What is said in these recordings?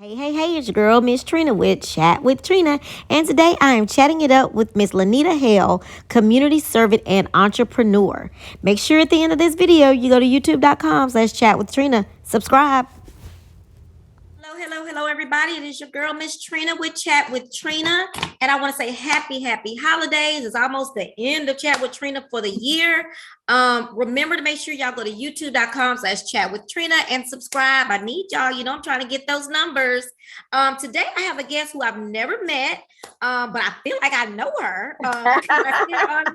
Hey, it's your girl, Miss Trina with Chat with Trina. And today I am chatting it up with Miss Lanita Hale, community servant and entrepreneur. Make sure at the end of this video you go to youtube.com/chat with Trina. Subscribe. Hello, everybody. It is your girl, Miss Trina with Chat with Trina. And I want to say happy holidays. It's almost the end of Chat with Trina for the year. Remember to make sure y'all go to youtube.com/chat with Trina and subscribe. I need y'all. I'm trying to get those numbers. Today I have a guest who I've never met, but I feel like I know her. I see her on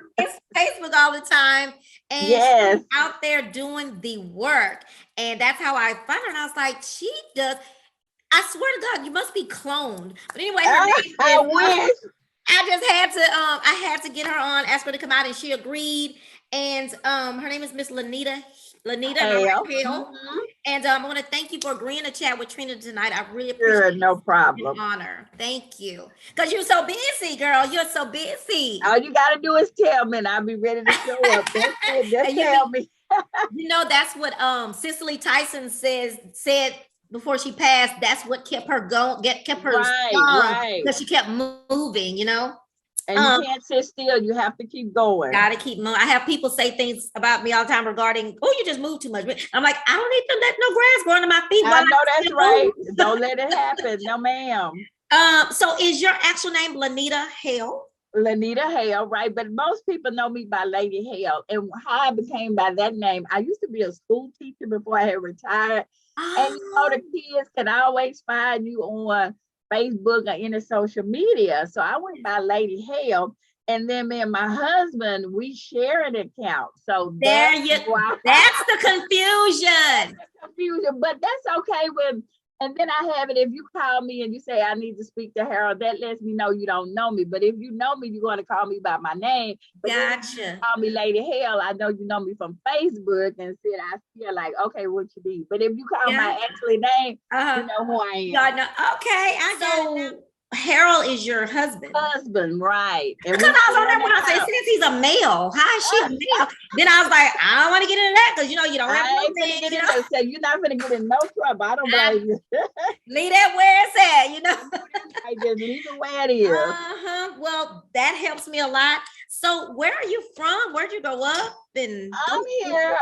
Facebook all the time. And she's out there doing the work. And that's how I found her. And I was like, she does. I swear to God, you must be cloned. But anyway, her name is, I just had to I had to get her on, ask her to come out, and she agreed. And her name is Miss Lanita Hale. Mm-hmm. And I want to thank you for agreeing to chat with Trina tonight. I really appreciate it. No problem. Honor. Thank you. Because you're so busy, girl. You're so busy. All you got to do is tell me, and I'll be ready to show up. That's it. Just tell me. That's what Cicely Tyson said before she passed. That's what kept her going, kept her right. Because she kept moving, And you can't sit still. You have to keep going. Gotta keep moving. I have people say things about me all the time regarding, oh, you just moved too much. I'm like, I don't need to let no grass grow under my feet. I know that's right. Don't let it happen. No, ma'am. So is your actual name Lanita Hale? Lanita Hale, right? But most people know me by Lady Hale. And how I became by that name, I used to be a school teacher before I had retired. And the kids can always find you on Facebook or any social media. So I went by Lady Hale. And then me and my husband, we share an account. So that's the confusion. But that's okay with. And then I have it, if you call me and you say, I need to speak to Harold, that lets me know you don't know me. But if you know me, you're going to call me by my name. But gotcha. Call me Lady Hale. I know you know me from Facebook and said, I feel like, okay, what you need. But if you call my actual name, you know who I am. Okay, I know. Harold is your husband. Husband, right. And because I was on that when I said, since he's a male, how is she a male? Then I was like, I don't want to get into that because you don't have no man. So you're not going to get in no trouble. I don't blame you. Leave that where it's at, I just leave it where it is. Well, that helps me a lot. So where are you from? Where'd you grow up? I'm here.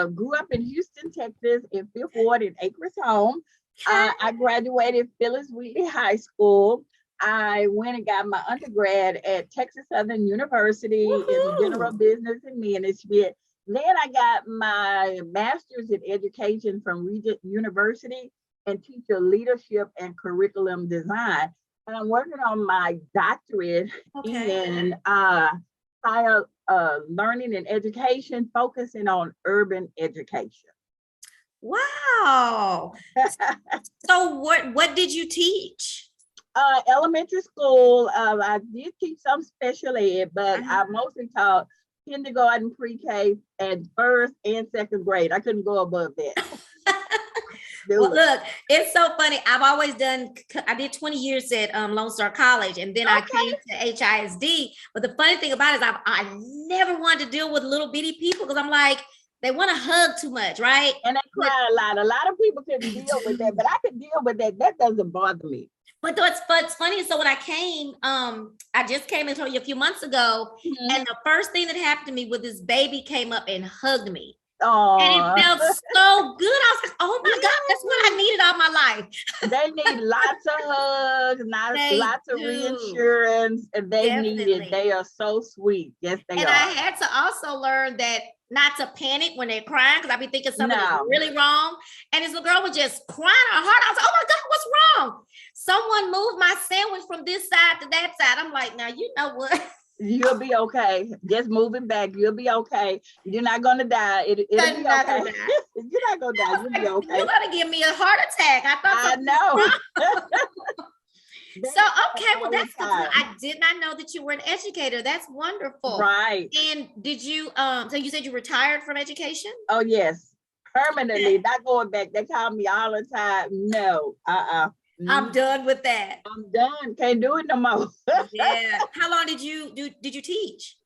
Grew up in Houston, Texas, in Fifth Ward in Acres Home. I graduated Phyllis Wheatley High School. I went and got my undergrad at Texas Southern University in general business and management. Then I got my master's in education from Regent University and teacher leadership and curriculum design. And I'm working on my doctorate in higher learning and education, focusing on urban education. Wow. So what did you teach? Elementary school. I did teach some special ed, but I mostly taught kindergarten, pre-K, and first and second grade. I couldn't go above that. Well, look, it's so funny. I did 20 years at Lone Star College, and then I came to HISD. But the funny thing about it is I never wanted to deal with little bitty people because I'm like, they want to hug too much, right? And they cry a lot. A lot of people couldn't deal with that, but I could deal with that. That doesn't bother me. But what's funny is, so when I came, I just came and told you a few months ago, and the first thing that happened to me was this baby came up and hugged me. And it felt so good. I was like, oh my God, that's what I needed all my life. They need lots of hugs, lots of reassurance, and they need it. They are so sweet. Yes, they are. And I had to also learn that not to panic when they're crying, because I'd be thinking something is really wrong. And this little girl was just crying her heart. I was like, oh my God, what's wrong? Someone moved my sandwich from this side to that side. I'm like, now you know what? You'll be okay. Just move it back. You'll be okay. You're not gonna die. It'll be okay. You're not gonna die. You'll be okay. You're gonna give me a heart attack. I know. So well, that's good. I did not know that you were an educator. That's wonderful. Right. And did you so you said you retired from education? Oh yes, permanently. Not going back. They call me all the time. No, I'm done with that. I'm done. Can't do it no more. Yeah. How long did you teach?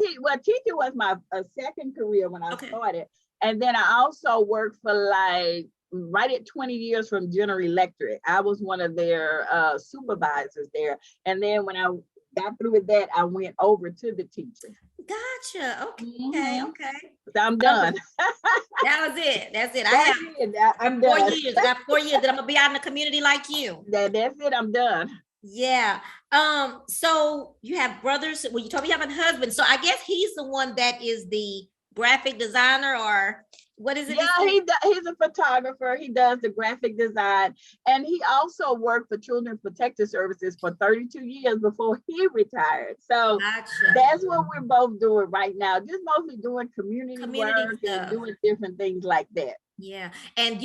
Teaching was my second career when I started. And then I also worked for like right at 20 years from General Electric. I was one of their supervisors there. And then when I got through with that, I went over to the teaching. Gotcha. Okay. Mhm. Okay. So I'm done. That was it. That's it. I'm 4 done. years. I got 4 years that I'm gonna be out in the community like you. That's it. I'm done. Yeah. So you have brothers. Well, you told me you have a husband. So I guess he's the one that is the graphic designer, or what is it? Yeah, he's a photographer. He does the graphic design. And he also worked for Children's Protective Services for 32 years before he retired. So Gotcha. that's what we're both doing right now. Just mostly doing community work stuff. and doing different things like that. Yeah. And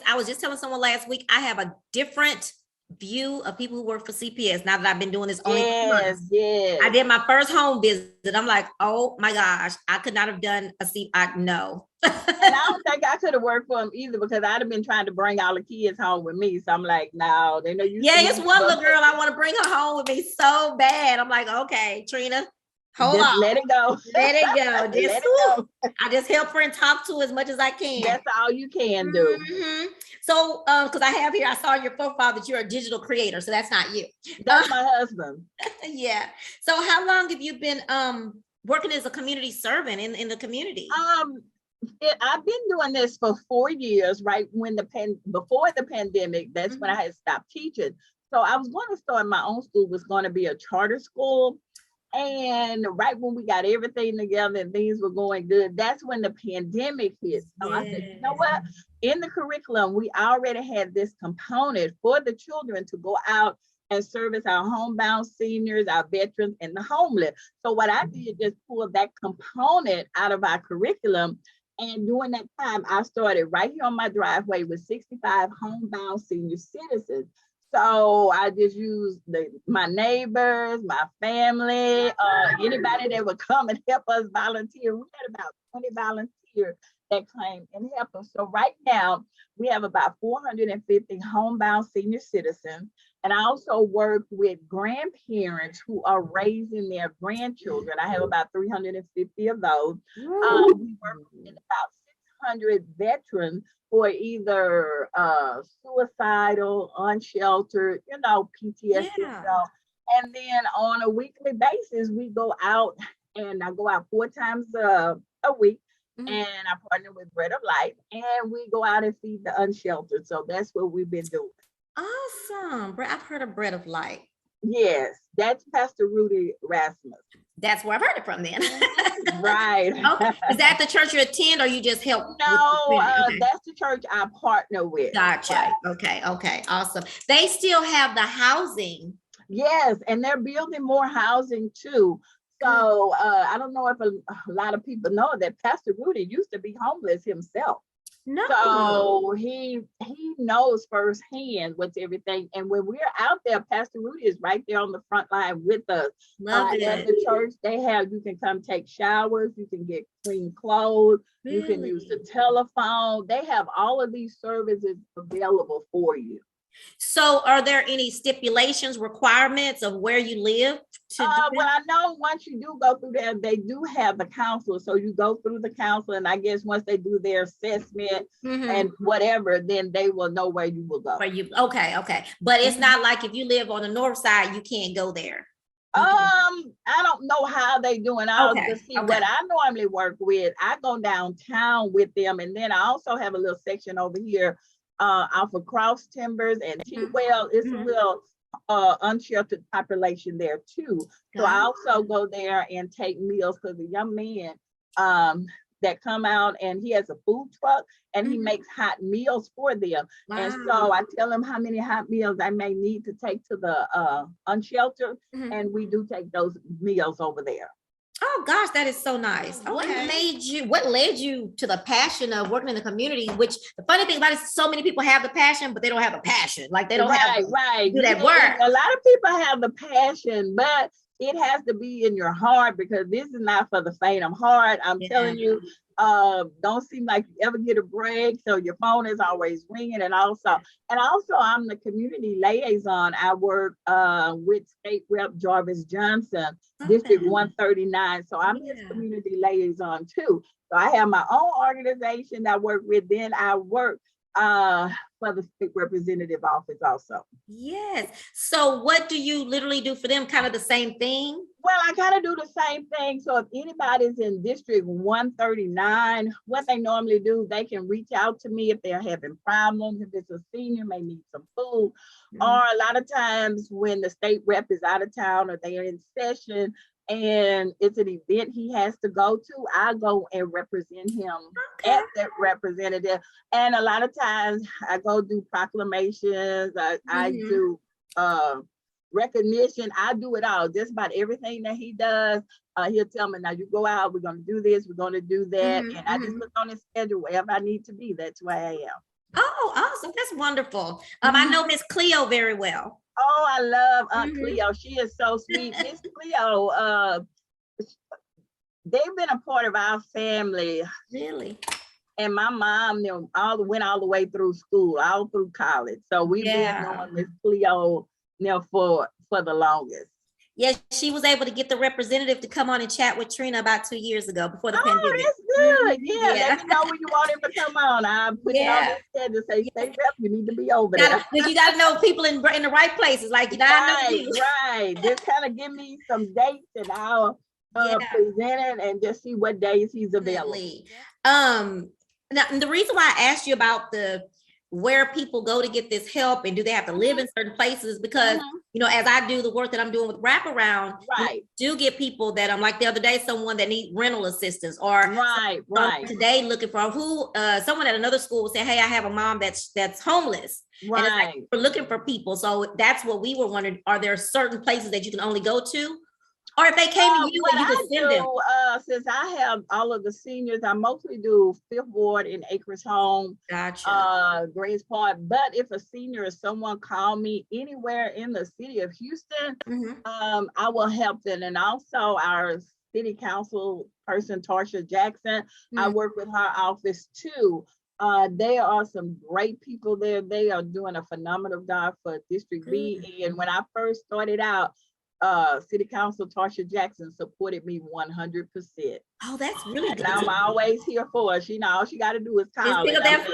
I was just telling someone last week, I have a different view of people who work for CPS now that I've been doing this only 2 months. Yes. I did my first home visit. I'm like, oh my gosh, I could not have done no. And I don't think I could have worked for him either, because I'd have been trying to bring all the kids home with me. So I'm like, no, they know you. Yeah, it's one little girl I want to bring her home with me so bad. I'm like, okay, Trina, hold on. Let it go. Let it go. Let it go. I just help her and talk to her as much as I can. That's all you can do. Mm-hmm. So, because I have here, I saw in your profile that you're a digital creator. So that's not you. That's my husband. Yeah. So how long have you been working as a community servant in the community? I've been doing this for 4 years, right? Before the pandemic, that's when I had stopped teaching. So I was going to start my own school, was going to be a charter school. And right when we got everything together and things were going good, that's when the pandemic hit. So I said, you know what? In the curriculum, we already had this component for the children to go out and service our homebound seniors, our veterans, and the homeless. So what I did is pull that component out of our curriculum. And during that time, I started right here on my driveway with 65 homebound senior citizens. So I just used my neighbors, my family, anybody that would come and help us volunteer. We had about 20 volunteers that came and helped us. So right now, we have about 450 homebound senior citizens. And I also work with grandparents who are raising their grandchildren. I have about 350 of those. We work with about 600 veterans who are either suicidal, unsheltered, PTSD. Yeah. And then on a weekly basis, we go out, and I go out 4 times a week. And I partner with Bread of Life, and we go out and feed the unsheltered. So that's what we've been doing. Awesome. I've heard of Bread of Life. Yes, that's Pastor Rudy Rasmus. That's where I've heard it from then. Right. Okay. Is that the church you attend, or you just help? No, that's the church I partner with. Gotcha. Right. Okay. Awesome. They still have the housing. Yes, and they're building more housing too. So I don't know if a lot of people know that Pastor Rudy used to be homeless himself. No. So he knows firsthand what's everything. And when we're out there, Pastor Rudy is right there on the front line with us. Love it. At the church, you can come take showers, you can get clean clothes, you can use the telephone. They have all of these services available for you. So are there any stipulations, requirements of where you live? Well, I know once you do go through there, they do have the counselor. So you go through the counselor, and I guess once they do their assessment and whatever, then they will know where you will go. Okay. But it's not like if you live on the north side, you can't go there. I don't know how they doing. What I normally work with, I go downtown with them, and then I also have a little section over here off of Cross Timbers and T-Well. It's a little unsheltered population there too. So I also go there and take meals for the young men that come out, and he has a food truck, and he makes hot meals for them. Wow. And so I tell them how many hot meals I may need to take to the unsheltered, and we do take those meals over there. Oh gosh, that is so nice. Okay. What led you to the passion of working in the community? Which the funny thing about it is so many people have the passion, but they don't have a passion. Like they don't have do that work. A lot of people have the passion, but it has to be in your heart, because this is not for the faint of heart. I'm telling you, don't seem like you ever get a break. So your phone is always ringing. And also I'm the community liaison. I work with State Rep Jarvis Johnson, District 139. So I'm his community liaison too. So I have my own organization I work with. Then I work for the state representative office also. Yes. So what do you literally do for them? Kind of the same thing? Well, I kind of do the same thing. So if anybody's in District 139, what they normally do, they can reach out to me if they're having problems, if it's a senior, may need some food, or a lot of times when the state rep is out of town or they are in session and it's an event he has to go to, I go and represent him as that representative. And a lot of times I go do proclamations, I do recognition, I do it all, just about everything that he does. He'll tell me, now you go out, we're going to do this, we're going to do that. And I just look on his schedule wherever I need to be. That's where I am. Oh, awesome. That's wonderful. I know Miss Cleo very well. Oh, I love Aunt Cleo. She is so sweet. Miss Cleo, they've been a part of our family. Really? And my mom went all the way through school, all through college. So we've been knowing Miss Cleo for the longest. Yeah, she was able to get the representative to come on and chat with Trina about 2 years ago before the pandemic. Oh, that's good. Yeah, let me know when you want him to come on. I'll put it on his head to say, "Stay rep, you need to be over there." You got to know people in the right places. Like, you know, right. Just kind of give me some dates and I'll present it and just see what days he's available. Now, the reason why I asked you about where people go to get this help and do they have to live in certain places, because you know, as I do the work that I'm doing with wraparound, we do get people that I'm like the other day, someone that need rental assistance, or today looking for someone at another school will say, hey, I have a mom that's homeless. And it's like, we're looking for people. So that's what we were wondering. Are there certain places that you can only go to? Or if they came to you and you could send them? Since I have all of the seniors, I mostly do Fifth Ward in Acres Home, Grace Park. But if a senior or someone call me anywhere in the city of Houston, I will help them. And also our city council person, Tarsha Jackson, I work with her office too. There are some great people there. They are doing a phenomenal job for District B. And when I first started out, City Council Tarsha Jackson supported me 100%. Oh, that's really good. And I'm always here for her. She know all she got to do is call. Exactly.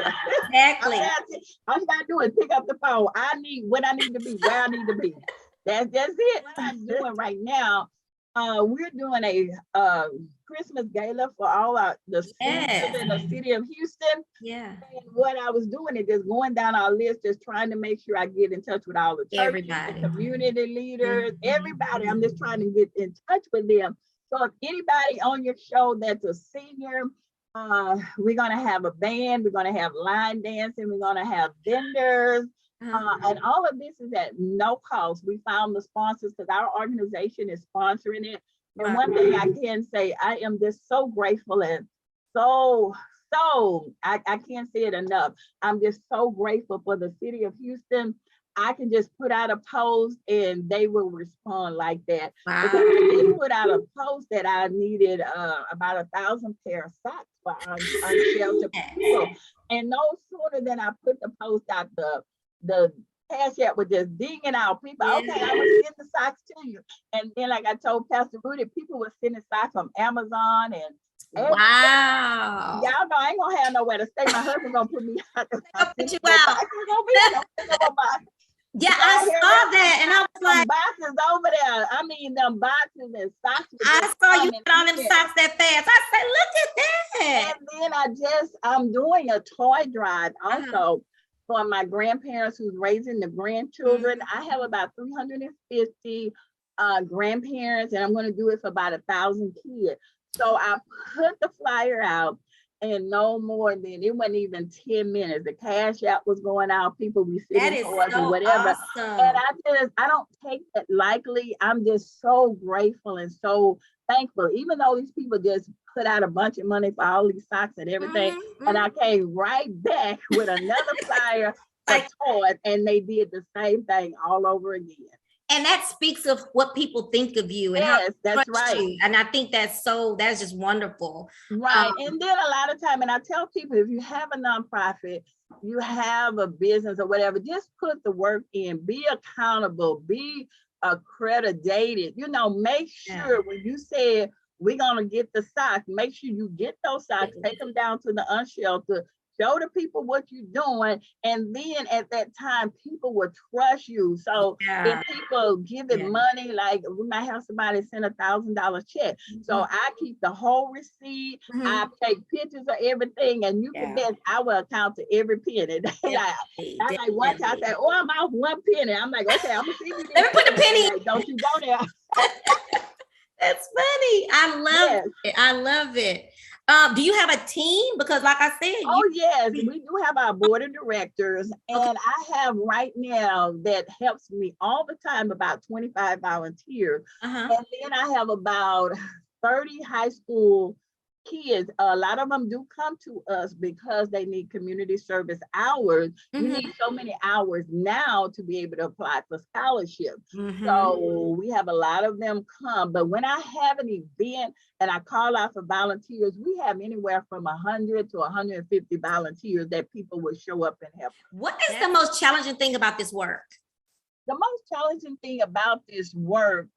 All she got to do is pick up the phone. I need what I need to be, where I need to be. That's it. What I'm doing right now, we're doing a Christmas gala for all the seniors in the city of Houston. And what I was doing is just going down our list, just trying to make sure I get in touch with all the churches, the community leaders, everybody. I'm just trying to get in touch with them. So if anybody on your show that's a senior, we're gonna have a band, we're gonna have line dancing, we're gonna have vendors. And all of this is at no cost. We found the sponsors because our organization is sponsoring it. And one thing I can say, I am just so grateful and I can't say it enough. I'm just so grateful for the city of Houston. I can just put out a post and they will respond like that. Because I just put out a post that I needed about 1,000 pair of socks for unsheltered people. And no sooner than I put the post out, the Cash App was just dinging out. People, okay, I'm gonna send the socks to you. And then, like I told Pastor Rudy, people were sending socks from Amazon and wow. Y'all know I ain't gonna have nowhere to stay. My husband gonna put me out. Put you out. Yeah, I saw that and I was like, boxes over there. I mean, them boxes and socks. I saw you put on them socks that fast. I said, look at that. And then I'm doing a toy drive also. For my grandparents who's raising the grandchildren. I have about 350 grandparents, and I'm going to do it for about 1,000 kids. So I put the flyer out, and no more than, it wasn't even 10 minutes. The Cash App was going out, people be sitting for us and whatever. Awesome. And I don't take that lightly. I'm just so grateful and so thankful, even though these people just put out a bunch of money for all these socks and everything. And I came right back with another flyer for toys, and they did the same thing all over again. And that speaks of what people think of you and how that's right. You. And I think that's just wonderful. Right. And then a lot of time, and I tell people, if you have a nonprofit, you have a business or whatever, just put the work in, be accountable, be accredited, make sure when you said we're going to get the socks, make sure you get those socks, take them down to the unsheltered, show the people what you're doing. And then at that time, people will trust you. So if people giving money, like we might have somebody send $1,000 check. So I keep the whole receipt. I take pictures of everything, and you can bet I will account to every penny. I like one time I said, "Oh, I'm out 1 penny." I'm like, "Okay, I'm gonna see you." Let me put the penny. Like, don't you go there. That's funny. I love it. I love it. Do you have a team? Because like I said, yes, we do have our board of directors, and I have right now that helps me all the time about 25 volunteers. And then I have about 30 high school kids. A lot of them do come to us because they need community service hours. You need so many hours now to be able to apply for scholarships. So we have a lot of them come. But when I have an event and I call out for volunteers, we have anywhere from 100 to 150 volunteers that people will show up and help. What is the most challenging thing about this work? The most challenging thing about this work,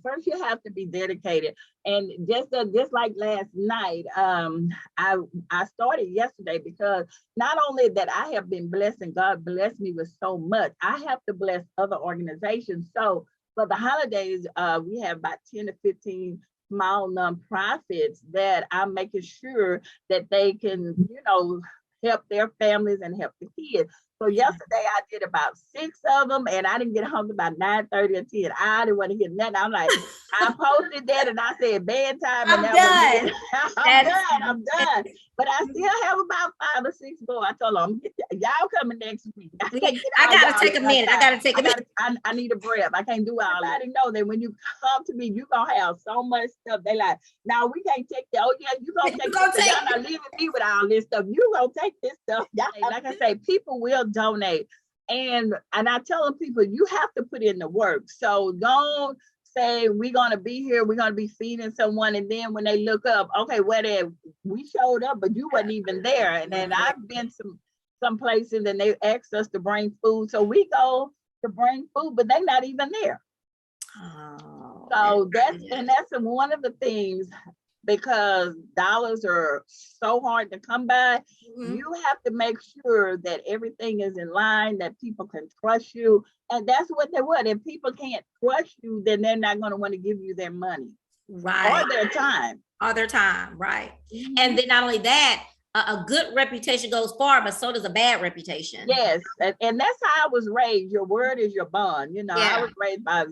first you have to be dedicated. And just like last night, I started yesterday because not only that I have been blessed and God blessed me with so much, I have to bless other organizations. So for the holidays, we have about 10 to 15 small nonprofits that I'm making sure that they can, help their families and help the kids. So yesterday I did about 6 of them, and I didn't get home about 9:30 or 10. I didn't want to hear nothing. I'm like, I posted that and I said bedtime. I'm done. I'm done. But I still have about 5 or 6 more. I told them, y'all coming next week. I gotta take a minute. I need a breath. I can't do all that. I know that when you come to me, you're gonna have so much stuff. They like, now we can't take that. Oh yeah, you gonna take this. Y'all not leaving me with all this stuff. You gonna take this stuff. Like I say, people will donate. And I tell them, people, you have to put in the work. So don't say we're gonna be here, we're gonna be feeding someone, and then when they look up, okay, we showed up, but you wasn't even there. And then I've been some places and they asked us to bring food. So we go to bring food, but they're not even there. So that's one of the things, because dollars are so hard to come by. You have to make sure that everything is in line, that people can trust you. And that's what they would. If people can't trust you, then they're not going to want to give you their money. Right. Or their time. Right. And then not only that, a good reputation goes far, but so does a bad reputation. Yes. And that's how I was raised. Your word is your bond. I was raised by,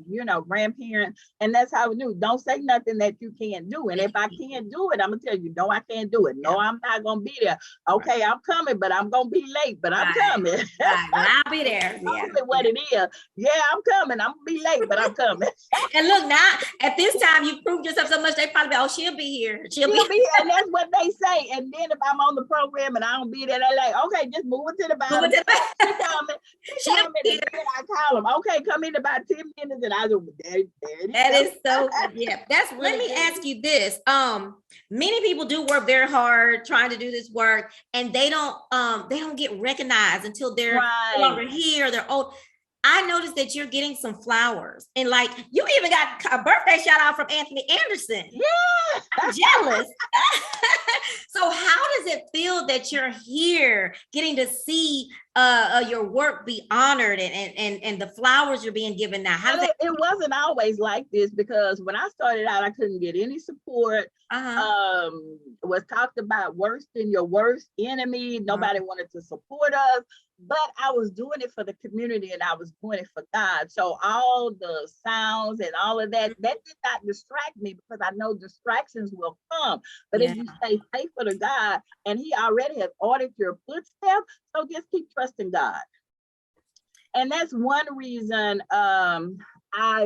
grandparents. And that's how I knew. Don't say nothing that you can't do. And if I can't do it, I'm going to tell you, no, I can't do it. No, I'm not going to be there. Okay, I'm coming, but I'm going to be late, but I'm coming. Right. But I'll be there. What it is. Yeah, I'm coming. I'm going to be late, but I'm coming. And look, now, at this time, you've proved yourself so much, they probably be, she'll be here. She'll be here. And that's what they say. And then if I'm on the program and I don't be there, they're like, okay, just move it to the bottom. She coming. And then I call them, okay, come in about 10 minutes, and I do there. That is so that's really let me ask you this. Many people do work very hard trying to do this work, and they don't get recognized until they're no longer here, they're old. I noticed that you're getting some flowers, and like you even got a birthday shout out from Anthony Anderson. Yeah, I'm jealous. So how does it feel that you're here getting to see your work be honored and the flowers you're being given now? How does it wasn't always like this, because when I started out, I couldn't get any support. Was talked about worse than your worst enemy. Nobody wanted to support us. But I was doing it for the community, and I was doing it for God. So all the sounds and all of that did not distract me, because I know distractions will come. But if you stay faithful to God, and He already has ordered your footsteps, so just keep trusting God. And that's one reason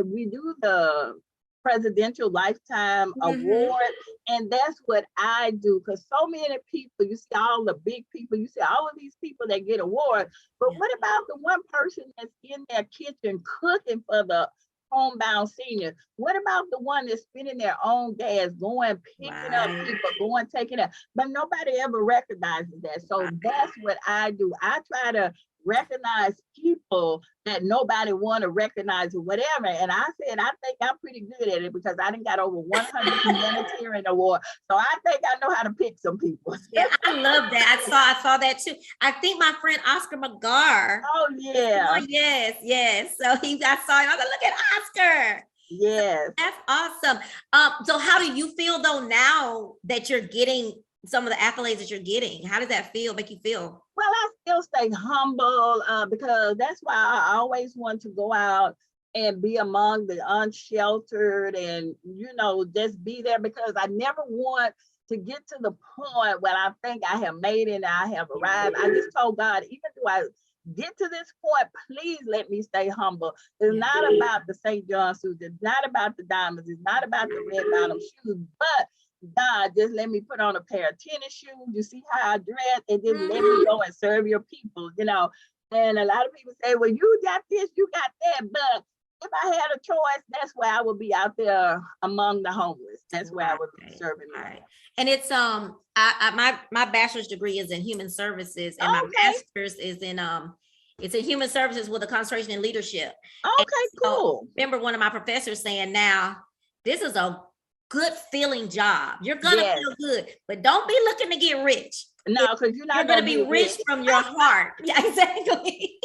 we do the Presidential Lifetime Award. And that's what I do, because so many people, you see all the big people, you see all of these people that get awards, but what about the one person that's in their kitchen cooking for the homebound seniors? What about the one that's spending their own gas, going, picking up people, going, taking up? But nobody ever recognizes that. So that's what I do. I try to recognize people that nobody want to recognize or whatever. And I said, I think I'm pretty good at it because I done got over 100 humanitarian awards. So I think I know how to pick some people. Yeah, I love that. I saw that too. I think my friend Oscar McGar. Oh yeah. Yes. So I saw him. I was like, look at Oscar. Yes. That's awesome. So how do you feel though now that you're getting some of the accolades that you're getting? How does that make you feel? Well, I still stay humble because that's why I always want to go out and be among the unsheltered and, just be there, because I never want to get to the point where I think I have made it and I have arrived. I just told God, even though I get to this point, please let me stay humble. It's not about the St. John suits. It's not about the diamonds. It's not about the red bottom shoes, but God, just let me put on a pair of tennis shoes. You see how I dress, and just let me go and serve your people, And a lot of people say, well, you got this, you got that. But if I had a choice, that's where I would be out there among the homeless. That's where I would be serving them. Right. And it's my bachelor's degree is in human services, and my master's is in it's in human services with a concentration in leadership. Okay, cool. Remember one of my professors saying, now this is a good feeling job. You're gonna feel good, but don't be looking to get rich. No, because you're gonna be rich from your heart. Yeah, exactly.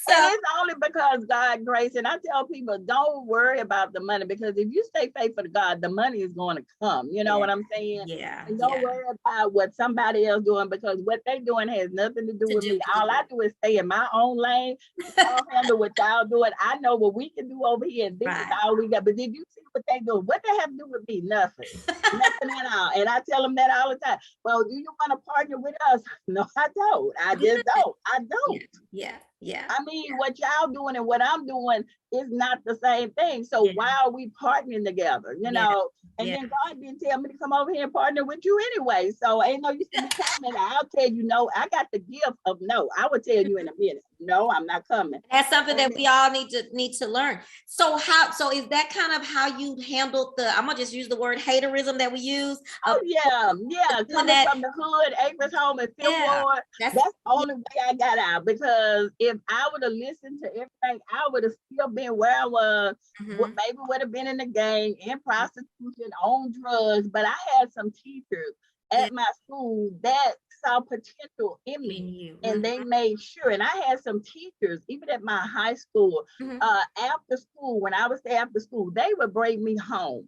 So and it's only because God grace. And I tell people, don't worry about the money, because if you stay faithful to God, the money is going to come. You know what I'm saying? Yeah. And don't worry about what somebody else doing, because what they doing has nothing to do with me. All I do is stay in my own lane. I'll handle what y'all doing. I know what we can do over here, and this is all we got. But did you see what they do? What they have to do with me? Nothing. Nothing at all. And I tell them that all the time. Well, do you want to partner with us? No, I don't. I just don't. I don't. Yeah. I mean, what y'all doing and what I'm doing is not the same thing. So why are we partnering together? And then God didn't tell me to come over here and partner with you anyway. So ain't no use to me coming. I'll tell you no. I got the gift of no. I will tell you in a minute. No, I'm not coming. That's something that we all need to learn. So is that kind of how you handled I'm gonna just use the word haterism that we use? Oh yeah. Coming from the hood, Acres Home and Fifth Ward. That's the only way I got out, because if I would have listened to everything, I would have still been where I was. Maybe would have been in the gang, in prostitution, on drugs. But I had some teachers at my school that saw potential in me, and they made sure. And I had some teachers, even at my high school, after school, when I was there after school, they would bring me home.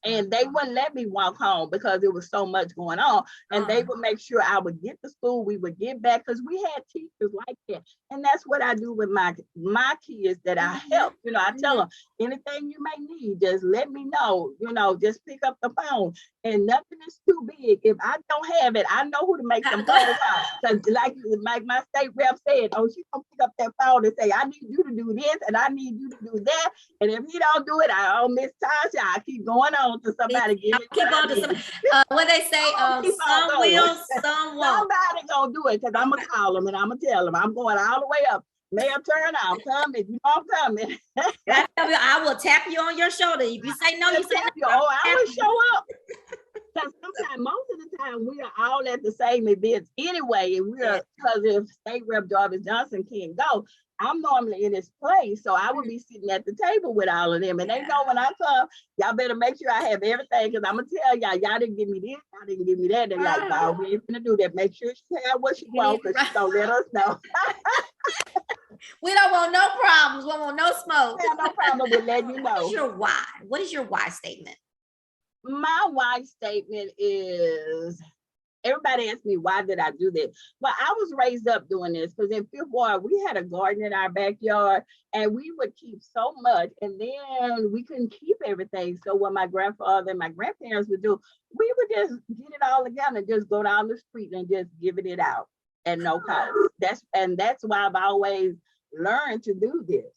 And they wouldn't let me walk home because there was so much going on. And they would make sure I would get to school, we would get back, because we had teachers like that. And that's what I do with my kids that I help. I tell them, anything you may need, just let me know. Just pick up the phone. And nothing is too big. If I don't have it, I know who to make some phone calls. Because like my state rep said, she's going to pick up that phone and say, I need you to do this and I need you to do that. And if he don't do it, Miss Tasha, I keep going on to somebody. Keep on to somebody. What they say, some will, some won't. Somebody gonna do it, because I'm gonna call them and I'm gonna tell them I'm going all the way up. Mayor Turner, I'm coming. You know I'm coming. I will tap you on your shoulder. If you say no, you say no. I will show up. Because sometimes, most of the time, we are all at the same events anyway, and because if State Rep Jarvis Johnson can't go, I'm normally in his place, so I would be sitting at the table with all of them. And they know when I come, y'all better make sure I have everything, because I'm going to tell y'all didn't give me this, y'all didn't give me that. They're like, no, we ain't going to do that. Make sure she have what she wants, because she's going to let us know. We don't want no problems. We don't want no smoke. Yeah, no problem with letting you know. What is your why? What is your why statement? My why statement is, everybody asks me, why did I do this? Well, I was raised up doing this, because in Fifth Ward, we had a garden in our backyard, and we would keep so much, and then we couldn't keep everything. So what my grandfather and my grandparents would do, we would just get it all together and just go down the street and just give it out at no cost. That's why I've always learned to do this.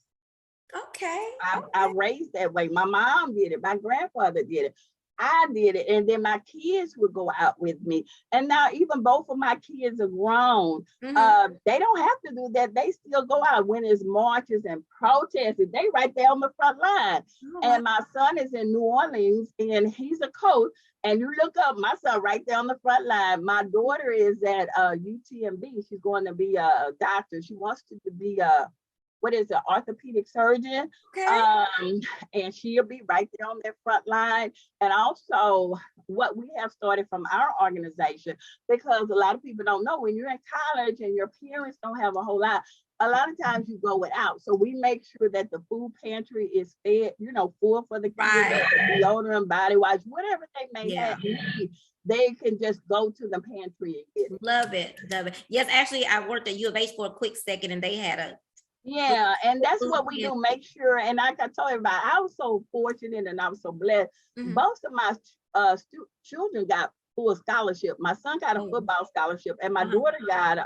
Okay. I raised that way. My mom did it. My grandfather did it. I did it. And then my kids would go out with me. And now even both of my kids are grown. They don't have to do that. They still go out when it's marches and protests. They right there on the front line. And my son is in New Orleans and he's a coach. And you look up, my son right there on the front line. My daughter is at UTMB. She's going to be a doctor. She wants to be a orthopedic surgeon. And she'll be right there on that front line. And also what we have started from our organization, because a lot of people don't know, when you're in college and your parents don't have a whole lot of times you go without. So we make sure that the food pantry is fed, full for the kids, deodorant, body wash, whatever they may have need, they can just go to the pantry and get it. Love it. Yes, actually, I worked at U of H for a quick second and they had a and that's what we do. Make sure, and like I told everybody, I was so fortunate and I was so blessed. Most of my children got full scholarship. My son got a football scholarship, and my daughter got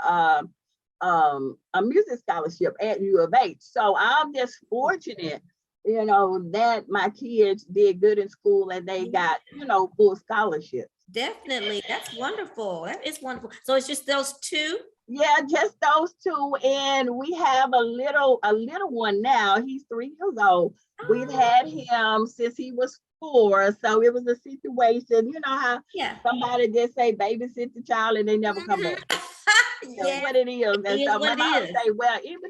a music scholarship at U of H. So I'm just fortunate, that my kids did good in school and they got, full scholarships. Definitely. That's wonderful. That is wonderful. So it's just those two? Yeah, just those two. And we have a little one now. He's 3 years old. We've had him since he was 4. So it was a situation, how somebody just say babysit the child and they never come back. That's what it is. And so my mom say, well, even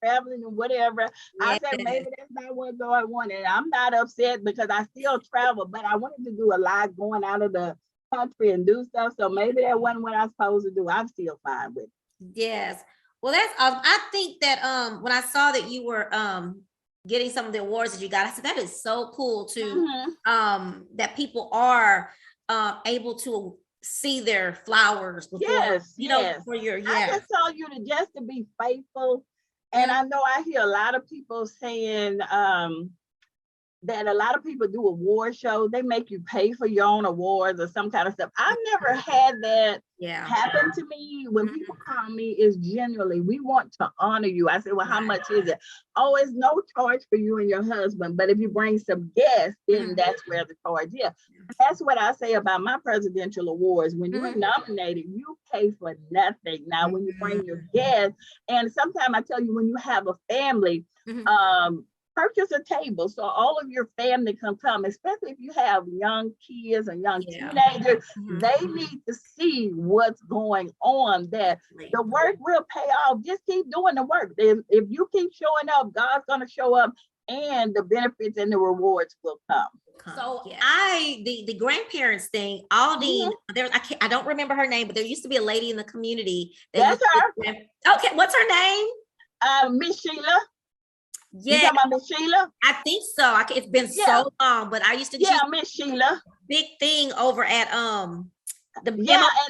traveling and whatever, I said maybe that's not what God wanted. I'm not upset because I still travel, but I wanted to do a lot going out of the country and do stuff. So maybe that wasn't what I was supposed to do. I'm still fine with it. Yes. Well, that's I think that when I saw that you were getting some of the awards that you got, I said that is so cool too. That people are able to see their flowers before, for your I just told you to be faithful. And I know I hear a lot of people saying that a lot of people do award shows. They make you pay for your own awards or some kind of stuff. I've never had that happen to me. When people call me, it's generally, we want to honor you. I say, well, how much is it? Oh, it's no charge for you and your husband. But if you bring some guests, then that's where the charge is. That's what I say about my presidential awards. When you're nominated, you pay for nothing. Now, when you bring your guests, and sometimes I tell you, when you have a family, purchase a table so all of your family can come, especially if you have young kids and young teenagers. They need to see what's going on, that the work will pay off. Just keep doing the work. If you keep showing up, God's going to show up and the benefits and the rewards will come. So the grandparents thing, Aldine, I don't remember her name, but there used to be a lady in the community. That's her. Okay, what's her name? Miss Sheila. Yeah, you talking about Miss Sheila? I think so. It's been so long, but I used to Miss Sheila. Big thing over at and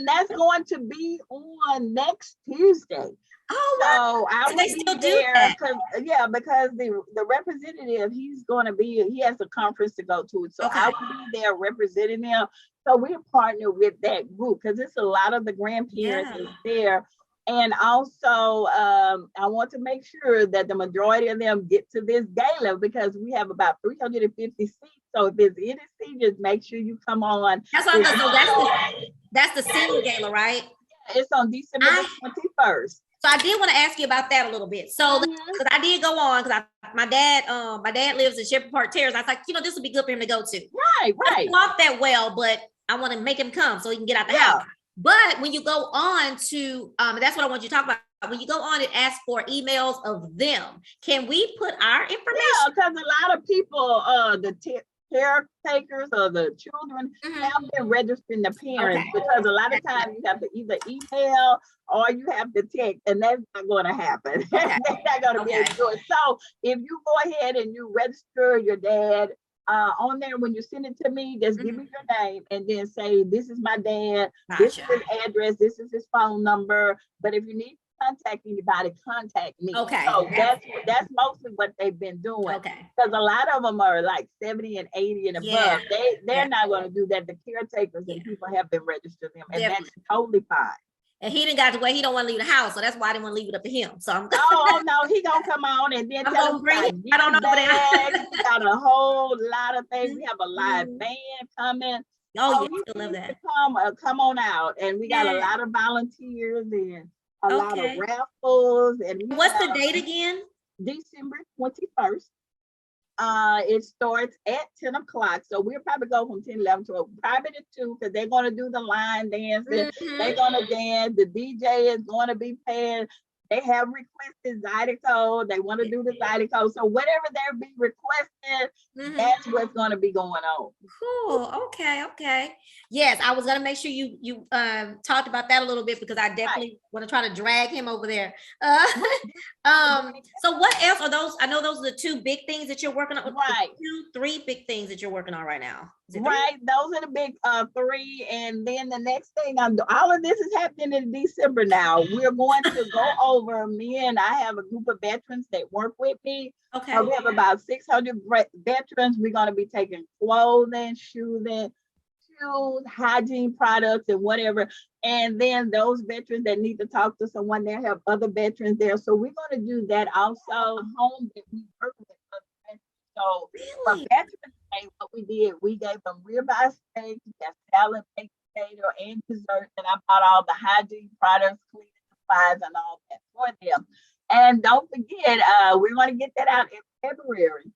that's going to be on next Tuesday. Oh, so I will they still be do there that. because the representative, he has a conference to go to, so I will be there representing them. So we're partnered with that group because it's a lot of the grandparents is there. And also, I want to make sure that the majority of them get to this gala because we have about 350 seats. So if it's any seat, just make sure you come on. That's what I'm so that's the senior gala, right? It's on December 21st. So I did want to ask you about that a little bit. So because I did go on because my dad lives in Shepherd Park Terrace. I was like, this would be good for him to go to. Right. I don't walk that well, but I want to make him come so he can get out the house. But when you go on to, that's what I want you to talk about. When you go on and ask for emails of them, can we put our information? Yeah, because a lot of people, the caretakers or the children have been registering the parents because a lot of times you have to either email or you have to text, and that's not going to happen. That's not going to be able to do it. So if you go ahead and you register your dad, on there, when you send it to me, just give me your name and then say, this is my dad, this is his address, this is his phone number. But if you need to contact anybody, contact me. Okay. So that's mostly what they've been doing. Okay. Because a lot of them are like 70 and 80 and above. They're not going to do that. The caretakers and people have been registering them, and that's totally fine. And he didn't got to wait. He don't want to leave the house, so that's why I didn't want to leave it up to him. So I'm Oh no, he gonna come on and then I'm tell gonna us bring about it. I don't know, gift bags. We got a whole lot of things. We have a live Mhm. band coming. Oh So yeah, you I love need to that. come on out. And we got a Yeah. lot of volunteers and a lot of Okay. raffles. And we What's the have date again? December 21st. It starts at 10 o'clock. So we'll probably go from 10, 11 to probably to 2 because they're going to do the line dancing. They're Mhm. going to dance. The DJ is going to be paying. They have requested Zydeco. They want to do the Zydeco. So whatever they're being requested, Mhm. that's what's going to be going on. Cool. Okay. Okay. Yes, I was gonna make sure you talked about that a little bit because I Right. definitely want to try to drag him over there. So what else are those? I know those are the two big things that you're working on. Right. Two, three big things that you're working on right now. Is it three? Right, those are the big three, and then the next thing all of this is happening in December now. We're going to go over. Me and I have a group of veterans that work with me. Okay. We have about 600 veterans. We're going to be taking clothing, shoes, hygiene products, and whatever. And then those veterans that need to talk to someone, they have other veterans there. So we're going to do that also. Home that we work with. So for Really? Veterans Day, what we did, we gave them ribeye steak, salad, baked potato, and dessert. And I bought all the hygiene products, cleaning supplies, and all that for them. And don't forget, we're going to get that out in February.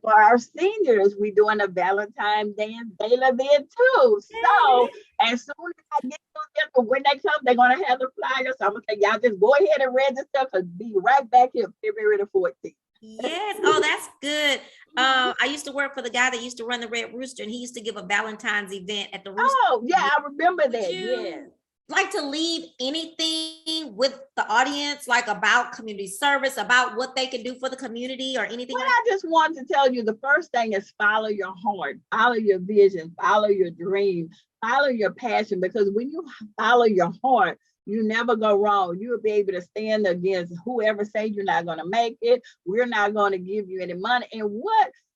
For our seniors, we're doing a Valentine's Day and Gala event too. So as soon as I get through them, when they come, they're going to have the flyers. So I'm going to say, y'all just go ahead and register because be right back here February the 14th. Yes. Oh, that's good. I used to work for the guy that used to run the Red Rooster, and he used to give a Valentine's event at the Rooster. Oh, yeah, I remember Would that. you Yes. like to leave anything with the audience, like about community service, about what they can do for the community or anything Well, like I just want to tell you the first thing is follow your heart, follow your vision, follow your dream, follow your passion, because when you follow your heart, you never go wrong. You will be able to stand against whoever say you're not going to make it. We're not going to give you any money. And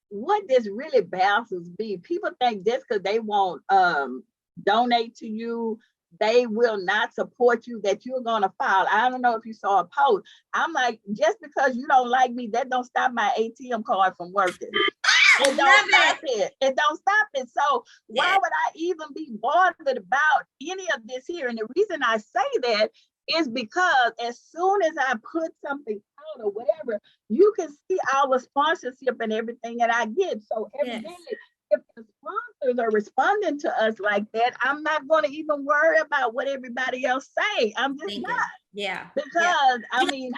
what this really baffles me, people think just because they won't donate to you, they will not support you, that you're going to file. I don't know if you saw a post. I'm like, just because you don't like me, that don't stop my ATM card from working. It don't stop it. It don't stop it. So why would I even be bothered about any of this here? And the reason I say that is because as soon as I put something out or whatever, you can see all the sponsorship and everything that I get. So evidently, if the sponsors are responding to us like that, I'm not going to even worry about what everybody else say. I'm just not. Yeah. Because I mean,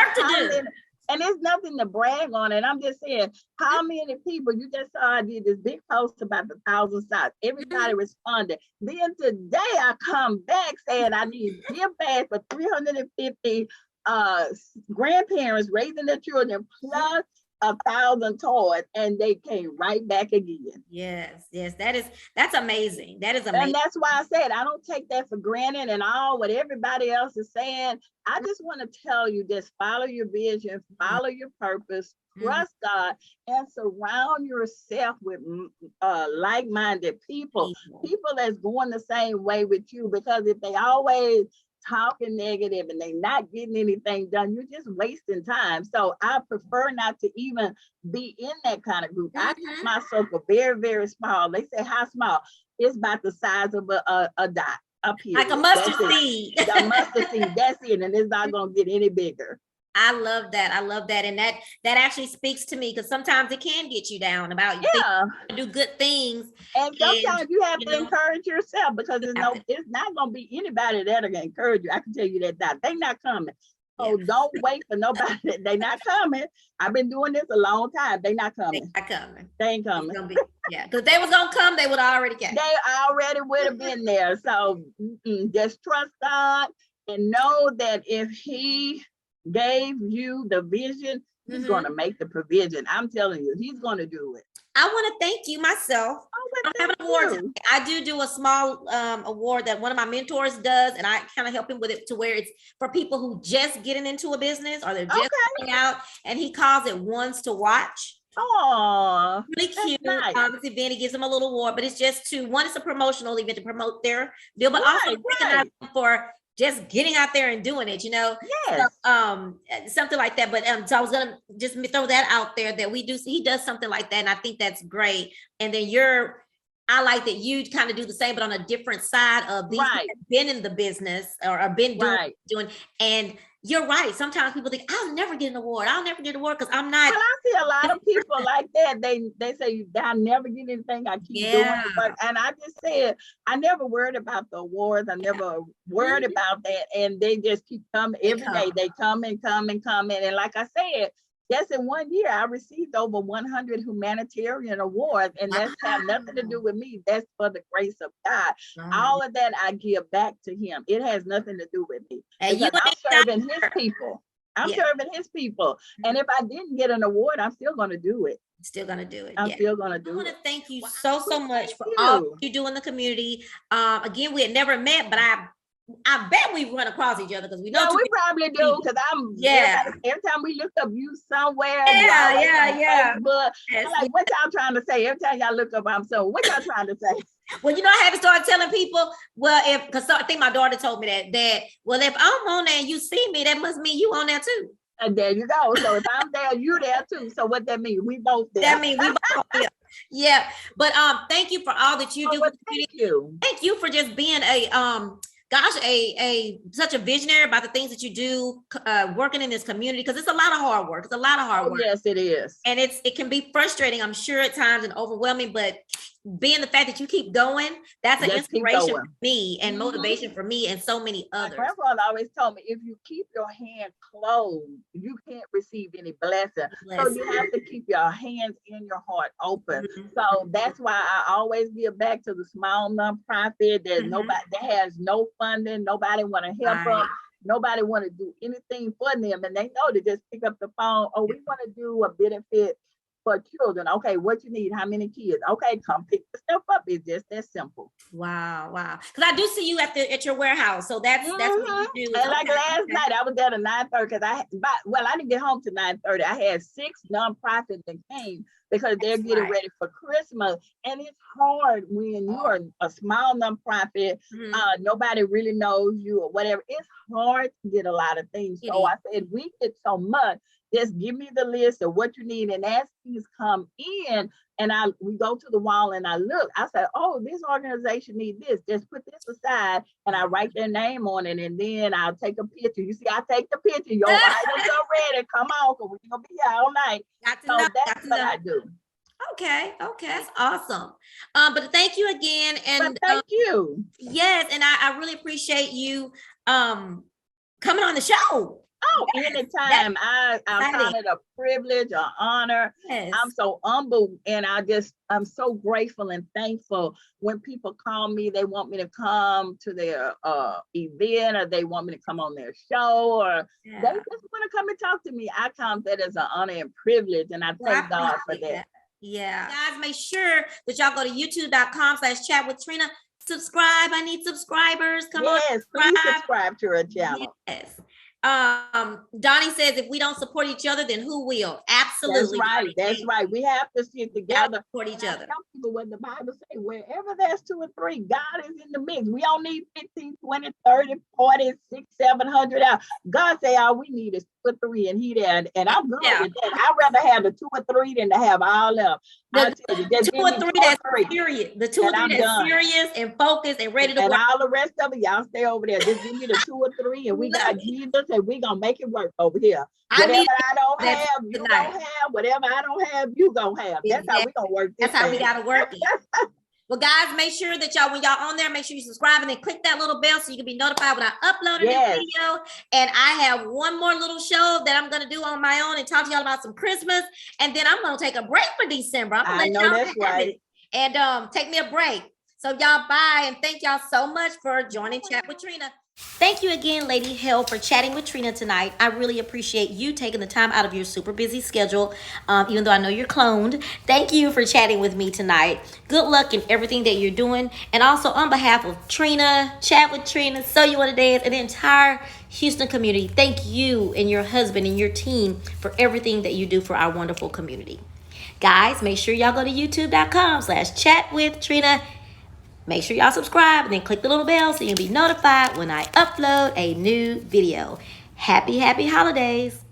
and there's nothing to brag on it. I'm just saying, how many people, you just saw I did this big post about the 1,000 sites. Everybody responded. Then today I come back saying I need gift bags for 350 grandparents raising their children plus 1,000 toys, and they came right back again. Yes, that's amazing. That is amazing. And that's why I said I don't take that for granted and all what everybody else is saying. I just want to tell you, just follow your vision, follow your purpose, trust God, and surround yourself with like-minded people that's going the same way with you. Because if they always talking negative and they not getting anything done, you're just wasting time. So I prefer not to even be in that kind of group. I keep my circle very, very small. They say how small? It's about the size of a dot up here. Like a mustard seed. A mustard seed, that's it. And it's not going to get any bigger. I love that. I love that. And that actually speaks to me because sometimes it can get you down about you do good things. And sometimes you have to encourage yourself because it's not going to be anybody that'll encourage you. I can tell you that they're not coming. So don't wait for nobody. They're not coming. I've been doing this a long time. They're not coming. They're not coming. They ain't coming. Because they was going to come, they would already get. They already would have been there. So just trust God and know that if he gave you the vision, he's going to make the provision. I'm telling you, he's going to do it. I want to thank you myself. I have an award. I do a small award that one of my mentors does, and I kind of help him with it to where it's for people who just getting into a business or they're just starting out, and he calls it Ones to Watch. Oh, really cute. Nice. This event, he gives them a little award, but it's just it's a promotional event to promote their deal, but also recognize them for just getting out there and doing it, Yes. something like that. But so I was gonna just throw that out there that he does something like that, and I think that's great. And then I like that you kind of do the same, but on a different side of these Right. been in the business or been doing, and you're right. Sometimes people think I'll never get an award. I'll never get an award because I'm not. Well, I see a lot of people like that. They say I never get anything. I keep doing it, and I just said I never worried about the awards. I never worried about that, and they just keep coming every day. They come and come and come in, and like I said, just in 1 year, I received over 100 humanitarian awards, and that's have nothing to do with me. That's for the grace of God. All of that I give back to Him. It has nothing to do with me. And because I'm serving His people. I'm serving His people. And if I didn't get an award, I'm still going to do it. Still going to do it. I'm still going to do it. I want to thank you so much for all you do in the community. Again, we had never met, but I bet we run across each other because we know. No, we probably do because every time we look up you somewhere. Facebook, I'm like, what y'all trying to say? Every time y'all look up, what y'all trying to say? Well, I haven't started telling people, because I think my daughter told me that, well, if I'm on there and you see me, that must mean you on there too. And there you go. So if I'm there, you there too. So what that mean? We both there. That means we both there. Yeah. But thank you for all that you do. Thank you. Thank you for just being such a visionary about the things that you do, working in this community, because it's a lot of hard work. Yes, it is. And it can be frustrating, I'm sure, at times, and overwhelming, but being the fact that you keep going, that's an inspiration for me and motivation for me and so many others. My grandfather always told me, if you keep your hand closed, you can't receive any blessing. So you have to keep your hands and your heart open. So that's why I always give back to the small nonprofit that has no funding, nobody want to help them. Nobody want to do anything for them, and they know to just pick up the phone. Oh, we want to do a benefit for children. Okay, what you need? How many kids? Okay, come pick the stuff up. It's just that simple. Wow. Because I do see you at your warehouse, so that's what you do. And like last night, I was there at 9:30 because I didn't get home till 9:30. I had 6 nonprofits that came because they're getting ready for Christmas, and it's hard when you are a small nonprofit. Nobody really knows you or whatever. It's hard to get a lot of things. So I said, we get so much. Just give me the list of what you need, and as things come in, and we go to the wall and I look, I say, oh, this organization needs this. Just put this aside, and I write their name on it, and then I'll take a picture. You see, I take the picture. Your items are ready. Come on, because we're gonna be here all night. That's what I do. Okay, that's awesome. But thank you again, and thank you. Yes, and I really appreciate you coming on the show. Oh, anytime. I find it a privilege, an honor. Yes. I'm so humble, and I'm so grateful and thankful when people call me. They want me to come to their event, or they want me to come on their show, or they just want to come and talk to me. I count that as an honor and privilege, and I thank God for that. Yeah. Guys, make sure that y'all go to youtube.com/chat with Trina. Subscribe. I need subscribers. Come on. Yes, please subscribe to her channel. Yes. Donnie says, if we don't support each other, then who will? Absolutely. That's right. We have to sit together. Support each other. Tell people what the Bible says, wherever there's 2 or 3, God is in the mix. We don't need 15, 20, 30, 40, 600, 700 out. God say all we need is 2 or 3, and He there. And I'm good with that. I'd rather have the 2 or 3 than to have all of them. The 2 or 3 that's serious. The 2 or 3 that's serious and focused and ready to work. And all the rest of it, y'all stay over there. Just give me the 2 or 3, and we got Jesus, and we gonna make it work over here. Whatever I don't have, you don't have. Whatever I don't have, you gonna have. That's how we gonna work. That's how we gotta work it. Well, guys, make sure that y'all, when y'all on there, make sure you subscribe and then click that little bell so you can be notified when I upload a new video. And I have one more little show that I'm gonna do on my own and talk to y'all about some Christmas. And then I'm gonna take a break for December. I know that's right. And take me a break. So y'all bye, and thank y'all so much for joining Chat with Trina. Thank you again, Lady Hale, for chatting with Trina tonight. I really appreciate you taking the time out of your super busy schedule, even though I know you're cloned. Thank you for chatting with me tonight. Good luck in everything that you're doing. And also on behalf of Trina, Chat with Trina, So You Want to Dance, and the entire Houston community, thank you and your husband and your team for everything that you do for our wonderful community. Guys, make sure y'all go to youtube.com/chatwithtrina. Make sure y'all subscribe and then click the little bell so you'll be notified when I upload a new video. Happy holidays.